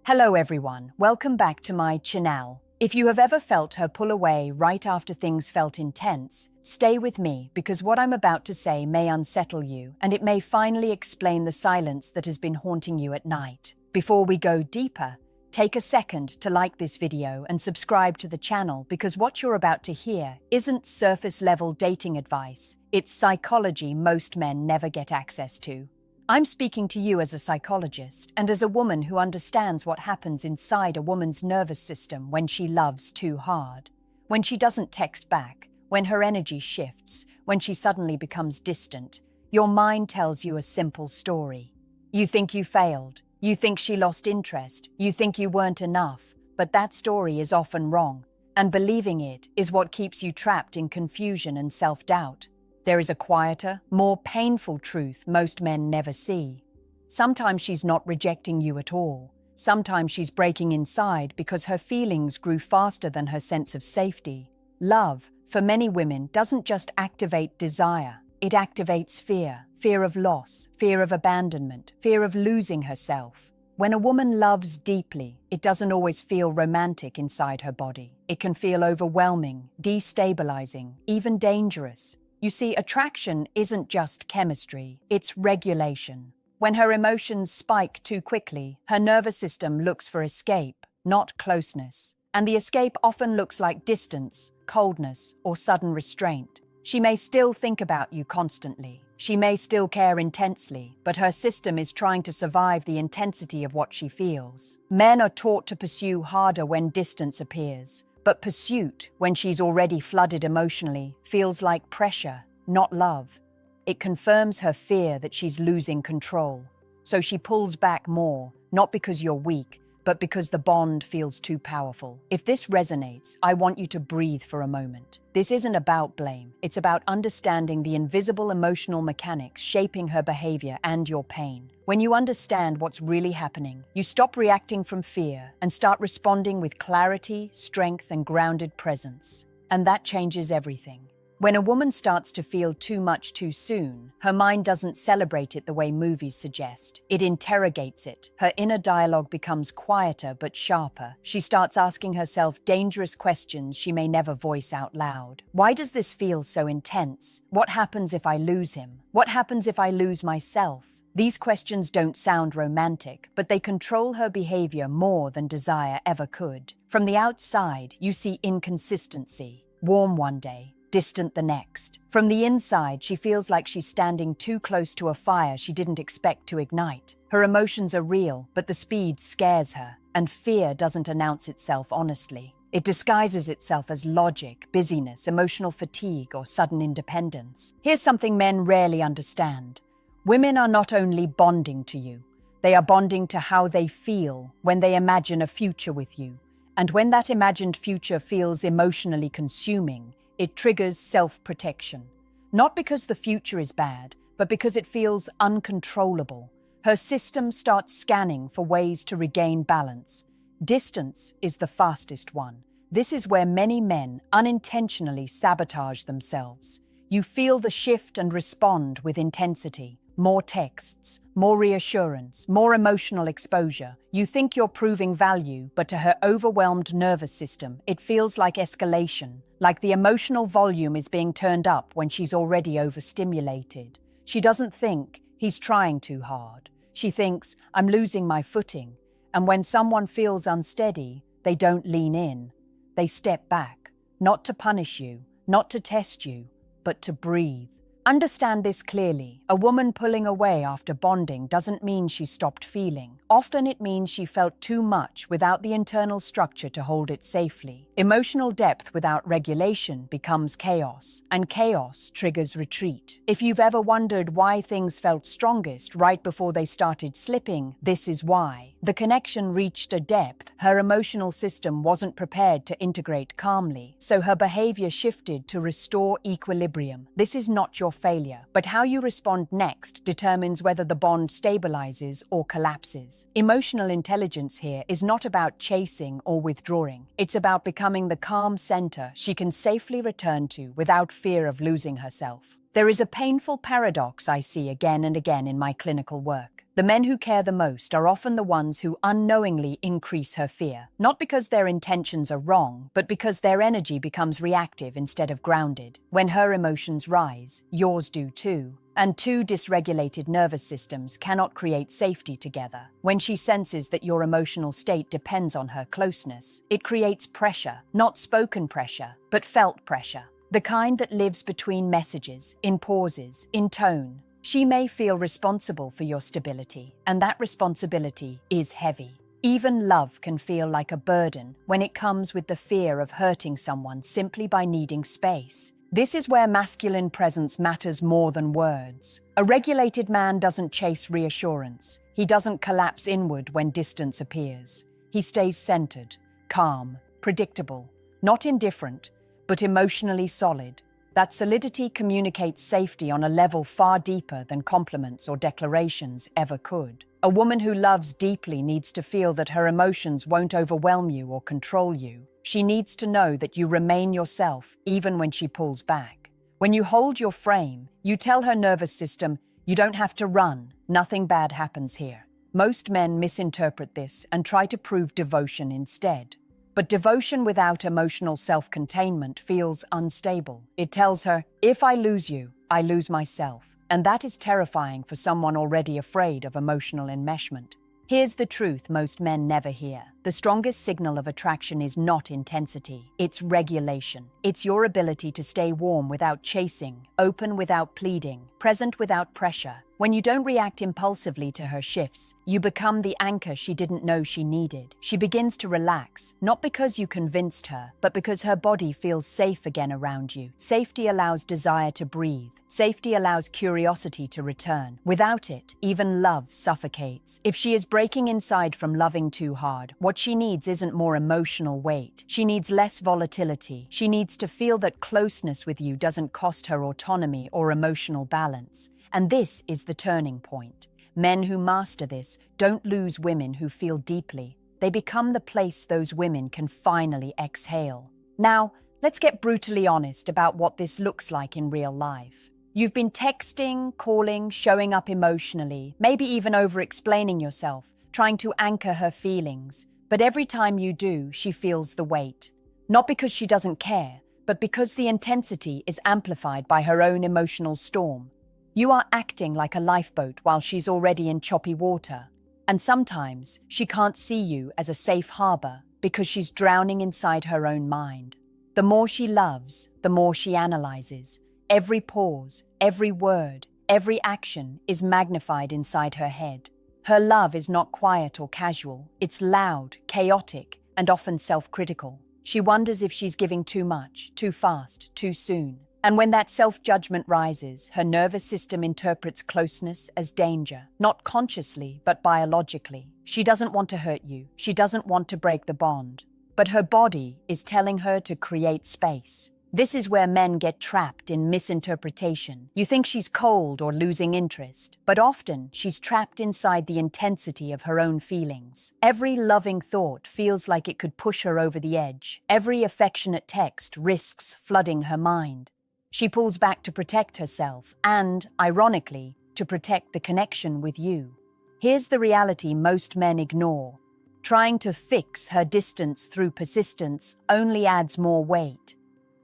Hello everyone, welcome back to my channel. If you have ever felt her pull away right after things felt intense, stay with me because what I'm about to say may unsettle you and it may finally explain the silence that has been haunting you at night. Before we go deeper, take a second to like this video and subscribe to the channel because what you're about to hear isn't surface-level dating advice, it's psychology most men never get access to. I'm speaking to you as a psychologist and as a woman who understands what happens inside a woman's nervous system when she loves too hard. When she doesn't text back, when her energy shifts, when she suddenly becomes distant, your mind tells you a simple story. You think you failed, you think she lost interest, you think you weren't enough, but that story is often wrong, and believing it is what keeps you trapped in confusion and self-doubt. There is a quieter, more painful truth most men never see. Sometimes she's not rejecting you at all. Sometimes she's breaking inside because her feelings grew faster than her sense of safety. Love, for many women, doesn't just activate desire. It activates fear. Fear of loss, fear of abandonment, fear of losing herself. When a woman loves deeply, it doesn't always feel romantic inside her body. It can feel overwhelming, destabilizing, even dangerous. You see, attraction isn't just chemistry, it's regulation. When her emotions spike too quickly, her nervous system looks for escape, not closeness. And the escape often looks like distance, coldness, or sudden restraint. She may still think about you constantly. She may still care intensely, but her system is trying to survive the intensity of what she feels. Men are taught to pursue harder when distance appears. But pursuit, when she's already flooded emotionally, feels like pressure, not love. It confirms her fear that she's losing control. So she pulls back more, not because you're weak, but because the bond feels too powerful. If this resonates, I want you to breathe for a moment. This isn't about blame. It's about understanding the invisible emotional mechanics shaping her behavior and your pain. When you understand what's really happening, you stop reacting from fear and start responding with clarity, strength, and grounded presence. And that changes everything. When a woman starts to feel too much too soon, her mind doesn't celebrate it the way movies suggest. It interrogates it. Her inner dialogue becomes quieter but sharper. She starts asking herself dangerous questions she may never voice out loud. Why does this feel so intense? What happens if I lose him? What happens if I lose myself? These questions don't sound romantic, but they control her behavior more than desire ever could. From the outside, you see inconsistency. Warm one day, distant the next. From the inside, she feels like she's standing too close to a fire she didn't expect to ignite. Her emotions are real, but the speed scares her, and fear doesn't announce itself honestly. It disguises itself as logic, busyness, emotional fatigue, or sudden independence. Here's something men rarely understand. Women are not only bonding to you, they are bonding to how they feel when they imagine a future with you. And when that imagined future feels emotionally consuming, it triggers self-protection. Not because the future is bad, but because it feels uncontrollable. Her system starts scanning for ways to regain balance. Distance is the fastest one. This is where many men unintentionally sabotage themselves. You feel the shift and respond with intensity. More texts, more reassurance, more emotional exposure. You think you're proving value, but to her overwhelmed nervous system, it feels like escalation, like the emotional volume is being turned up when she's already overstimulated. She doesn't think, he's trying too hard. She thinks, I'm losing my footing. And when someone feels unsteady, they don't lean in. They step back, not to punish you, not to test you, but to breathe. Understand this clearly. A woman pulling away after bonding doesn't mean she stopped feeling. Often it means she felt too much without the internal structure to hold it safely. Emotional depth without regulation becomes chaos, and chaos triggers retreat. If you've ever wondered why things felt strongest right before they started slipping, this is why. The connection reached a depth her emotional system wasn't prepared to integrate calmly, so her behavior shifted to restore equilibrium. This is not your failure, but how you respond next determines whether the bond stabilizes or collapses. Emotional intelligence here is not about chasing or withdrawing. It's about becoming the calm center she can safely return to without fear of losing herself. There is a painful paradox I see again and again in my clinical work. The men who care the most are often the ones who unknowingly increase her fear, not because their intentions are wrong, but because their energy becomes reactive instead of grounded. When her emotions rise, yours do too. And two dysregulated nervous systems cannot create safety together. When she senses that your emotional state depends on her closeness, it creates pressure, not spoken pressure, but felt pressure. The kind that lives between messages, in pauses, in tone. She may feel responsible for your stability, and that responsibility is heavy. Even love can feel like a burden when it comes with the fear of hurting someone simply by needing space. This is where masculine presence matters more than words. A regulated man doesn't chase reassurance. He doesn't collapse inward when distance appears. He stays centered, calm, predictable, not indifferent, but emotionally solid. That solidity communicates safety on a level far deeper than compliments or declarations ever could. A woman who loves deeply needs to feel that her emotions won't overwhelm you or control you. She needs to know that you remain yourself even when she pulls back. When you hold your frame, you tell her nervous system, you don't have to run, nothing bad happens here. Most men misinterpret this and try to prove devotion instead. But devotion without emotional self-containment feels unstable. It tells her, if I lose you, I lose myself. And that is terrifying for someone already afraid of emotional enmeshment. Here's the truth most men never hear. The strongest signal of attraction is not intensity, it's regulation. It's your ability to stay warm without chasing, open without pleading, present without pressure. When you don't react impulsively to her shifts, you become the anchor she didn't know she needed. She begins to relax, not because you convinced her, but because her body feels safe again around you. Safety allows desire to breathe. Safety allows curiosity to return. Without it, even love suffocates. If she is breaking inside from loving too hard, what she needs isn't more emotional weight. She needs less volatility. She needs to feel that closeness with you doesn't cost her autonomy or emotional balance. And this is the turning point. Men who master this don't lose women who feel deeply. They become the place those women can finally exhale. Now, let's get brutally honest about what this looks like in real life. You've been texting, calling, showing up emotionally, maybe even over-explaining yourself, trying to anchor her feelings. But every time you do, she feels the weight. Not because she doesn't care, but because the intensity is amplified by her own emotional storm. You are acting like a lifeboat while she's already in choppy water. And sometimes she can't see you as a safe harbor because she's drowning inside her own mind. The more she loves, the more she analyzes. Every pause, every word, every action is magnified inside her head. Her love is not quiet or casual. It's loud, chaotic, and often self-critical. She wonders if she's giving too much, too fast, too soon. And when that self-judgment rises, her nervous system interprets closeness as danger, not consciously, but biologically. She doesn't want to hurt you. She doesn't want to break the bond. But her body is telling her to create space. This is where men get trapped in misinterpretation. You think she's cold or losing interest, but often she's trapped inside the intensity of her own feelings. Every loving thought feels like it could push her over the edge. Every affectionate text risks flooding her mind. She pulls back to protect herself and, ironically, to protect the connection with you. Here's the reality most men ignore. Trying to fix her distance through persistence only adds more weight.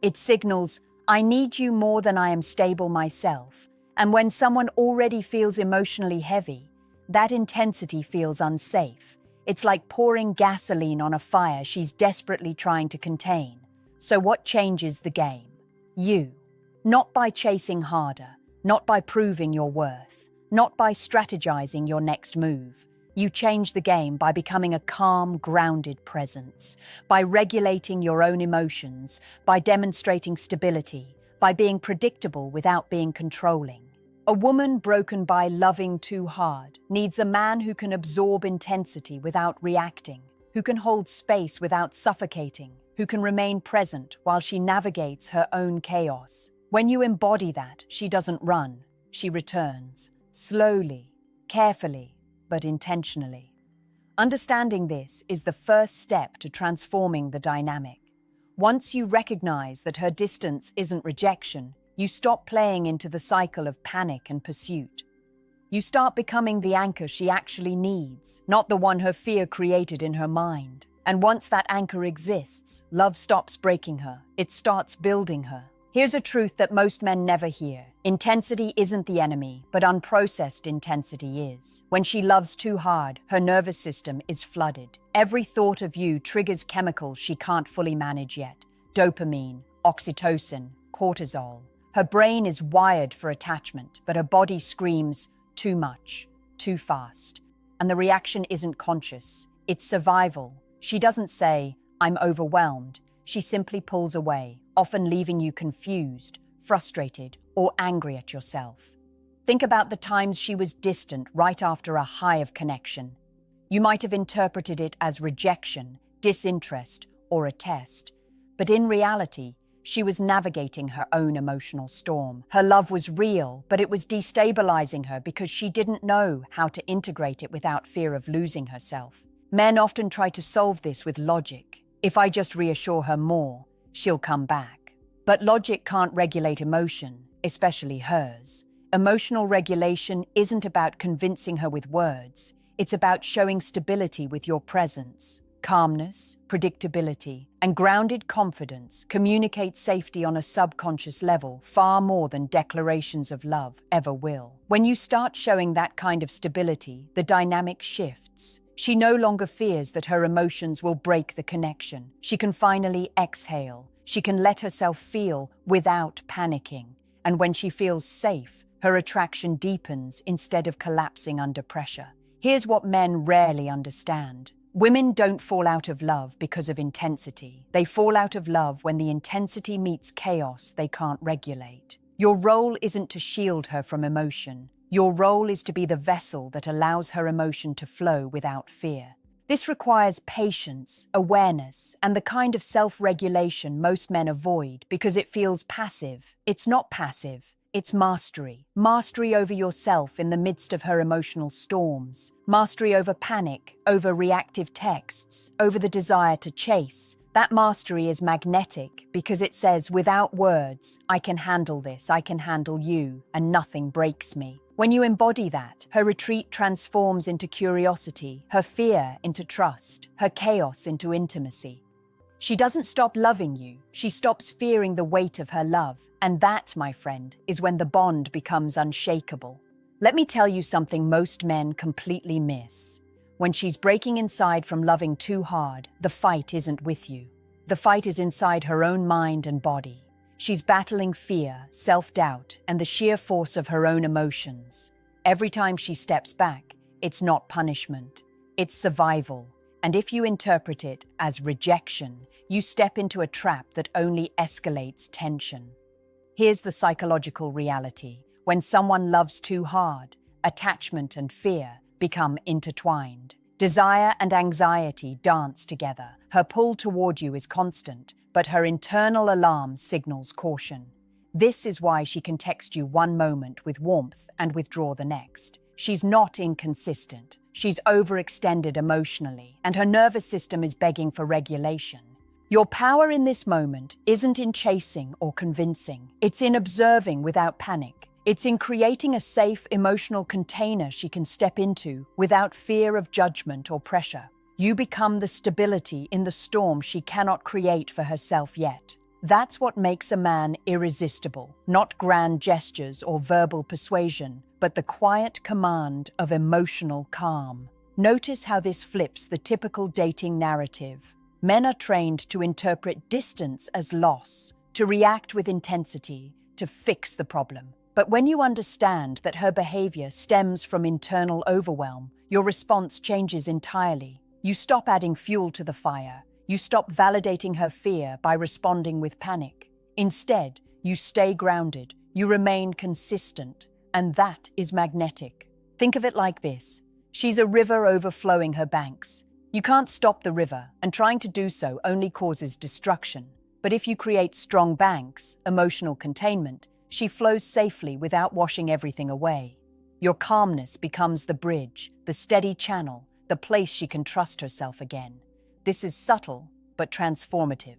It signals, I need you more than I am stable myself. And when someone already feels emotionally heavy, that intensity feels unsafe. It's like pouring gasoline on a fire she's desperately trying to contain. So what changes the game? You. Not by chasing harder, not by proving your worth, not by strategizing your next move. You change the game by becoming a calm, grounded presence, by regulating your own emotions, by demonstrating stability, by being predictable without being controlling. A woman broken by loving too hard needs a man who can absorb intensity without reacting, who can hold space without suffocating, who can remain present while she navigates her own chaos. When you embody that, she doesn't run, she returns, slowly, carefully, but intentionally. Understanding this is the first step to transforming the dynamic. Once you recognize that her distance isn't rejection, you stop playing into the cycle of panic and pursuit. You start becoming the anchor she actually needs, not the one her fear created in her mind. And once that anchor exists, love stops breaking her. It starts building her. Here's a truth that most men never hear. Intensity isn't the enemy, but unprocessed intensity is. When she loves too hard, her nervous system is flooded. Every thought of you triggers chemicals she can't fully manage yet. Dopamine, oxytocin, cortisol. Her brain is wired for attachment, but her body screams too much, too fast. And the reaction isn't conscious. It's survival. She doesn't say, "I'm overwhelmed." She simply pulls away, often leaving you confused, frustrated, or angry at yourself. Think about the times she was distant right after a high of connection. You might have interpreted it as rejection, disinterest, or a test. But in reality, she was navigating her own emotional storm. Her love was real, but it was destabilizing her because she didn't know how to integrate it without fear of losing herself. Men often try to solve this with logic. If I just reassure her more, she'll come back. But logic can't regulate emotion, especially hers. Emotional regulation isn't about convincing her with words. It's about showing stability with your presence. Calmness, predictability, and grounded confidence communicate safety on a subconscious level far more than declarations of love ever will. When you start showing that kind of stability, the dynamic shifts. She no longer fears that her emotions will break the connection. She can finally exhale. She can let herself feel without panicking. And when she feels safe, her attraction deepens instead of collapsing under pressure. Here's what men rarely understand. Women don't fall out of love because of intensity. They fall out of love when the intensity meets chaos they can't regulate. Your role isn't to shield her from emotion. Your role is to be the vessel that allows her emotion to flow without fear. This requires patience, awareness, and the kind of self-regulation most men avoid because it feels passive. It's not passive, it's mastery. Mastery over yourself in the midst of her emotional storms. Mastery over panic, over reactive texts, over the desire to chase. That mastery is magnetic because it says, without words, I can handle this, I can handle you, and nothing breaks me. When you embody that, her retreat transforms into curiosity, her fear into trust, her chaos into intimacy. She doesn't stop loving you, she stops fearing the weight of her love. And that, my friend, is when the bond becomes unshakable. Let me tell you something most men completely miss. When she's breaking inside from loving too hard, the fight isn't with you. The fight is inside her own mind and body. She's battling fear, self-doubt, and the sheer force of her own emotions. Every time she steps back, it's not punishment, it's survival. And if you interpret it as rejection, you step into a trap that only escalates tension. Here's the psychological reality. When someone loves too hard, attachment and fear become intertwined. Desire and anxiety dance together. Her pull toward you is constant, but her internal alarm signals caution. This is why she can text you one moment with warmth and withdraw the next. She's not inconsistent. She's overextended emotionally, and her nervous system is begging for regulation. Your power in this moment isn't in chasing or convincing. It's in observing without panic. It's in creating a safe emotional container she can step into without fear of judgment or pressure. You become the stability in the storm she cannot create for herself yet. That's what makes a man irresistible, not grand gestures or verbal persuasion, but the quiet command of emotional calm. Notice how this flips the typical dating narrative. Men are trained to interpret distance as loss, to react with intensity, to fix the problem. But when you understand that her behavior stems from internal overwhelm, your response changes entirely. You stop adding fuel to the fire. You stop validating her fear by responding with panic. Instead, you stay grounded. You remain consistent. And that is magnetic. Think of it like this. She's a river overflowing her banks. You can't stop the river, and trying to do so only causes destruction. But if you create strong banks, emotional containment, she flows safely without washing everything away. Your calmness becomes the bridge, the steady channel, the place she can trust herself again. This is subtle, but transformative.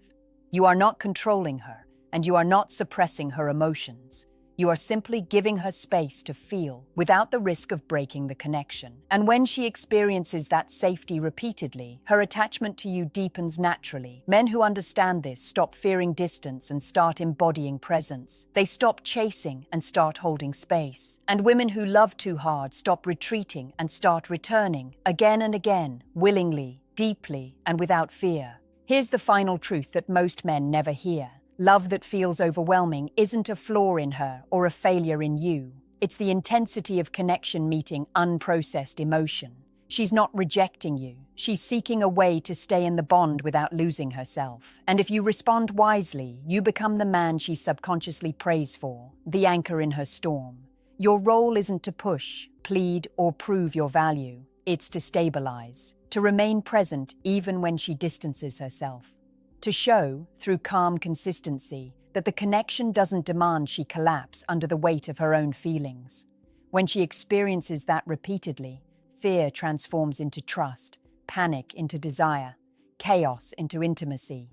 You are not controlling her, and you are not suppressing her emotions. You are simply giving her space to feel without the risk of breaking the connection. And when she experiences that safety repeatedly, her attachment to you deepens naturally. Men who understand this stop fearing distance and start embodying presence. They stop chasing and start holding space. And women who love too hard stop retreating and start returning again and again, willingly, deeply, and without fear. Here's the final truth that most men never hear. Love that feels overwhelming isn't a flaw in her or a failure in you. It's the intensity of connection meeting unprocessed emotion. She's not rejecting you. She's seeking a way to stay in the bond without losing herself. And if you respond wisely, you become the man she subconsciously prays for, the anchor in her storm. Your role isn't to push, plead, or prove your value. It's to stabilize, to remain present even when she distances herself. To show, through calm consistency, that the connection doesn't demand she collapse under the weight of her own feelings. When she experiences that repeatedly, fear transforms into trust, panic into desire, chaos into intimacy.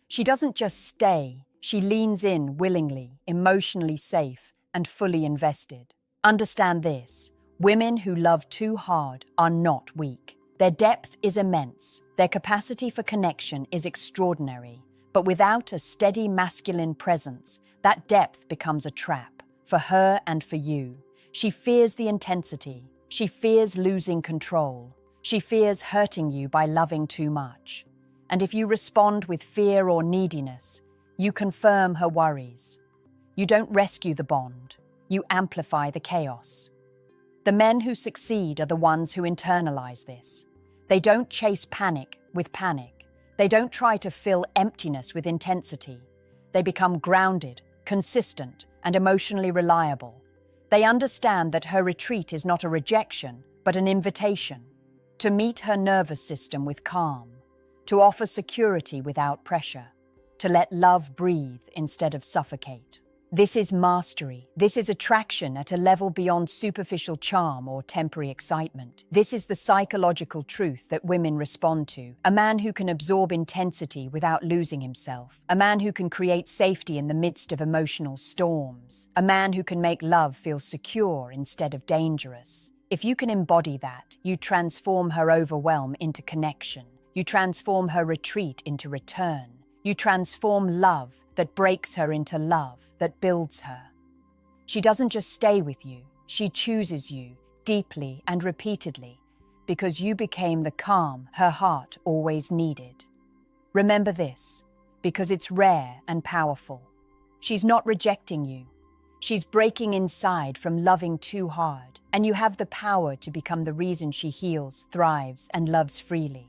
She doesn't just stay, she leans in willingly, emotionally safe, and fully invested. Understand this: women who love too hard are not weak. Their depth is immense, their capacity for connection is extraordinary, but without a steady masculine presence, that depth becomes a trap, for her and for you. She fears the intensity, she fears losing control, she fears hurting you by loving too much. And if you respond with fear or neediness, you confirm her worries. You don't rescue the bond, you amplify the chaos. The men who succeed are the ones who internalize this. They don't chase panic with panic. They don't try to fill emptiness with intensity. They become grounded, consistent, and emotionally reliable. They understand that her retreat is not a rejection, but an invitation to meet her nervous system with calm, to offer security without pressure, to let love breathe instead of suffocate. This is mastery. This is attraction at a level beyond superficial charm or temporary excitement. This is the psychological truth that women respond to. A man who can absorb intensity without losing himself. A man who can create safety in the midst of emotional storms. A man who can make love feel secure instead of dangerous. If you can embody that, you transform her overwhelm into connection. You transform her retreat into return. You transform love that breaks her into love that builds her. She doesn't just stay with you, she chooses you deeply and repeatedly because you became the calm her heart always needed. Remember this, because it's rare and powerful. She's not rejecting you. She's breaking inside from loving too hard, and you have the power to become the reason she heals, thrives, and loves freely.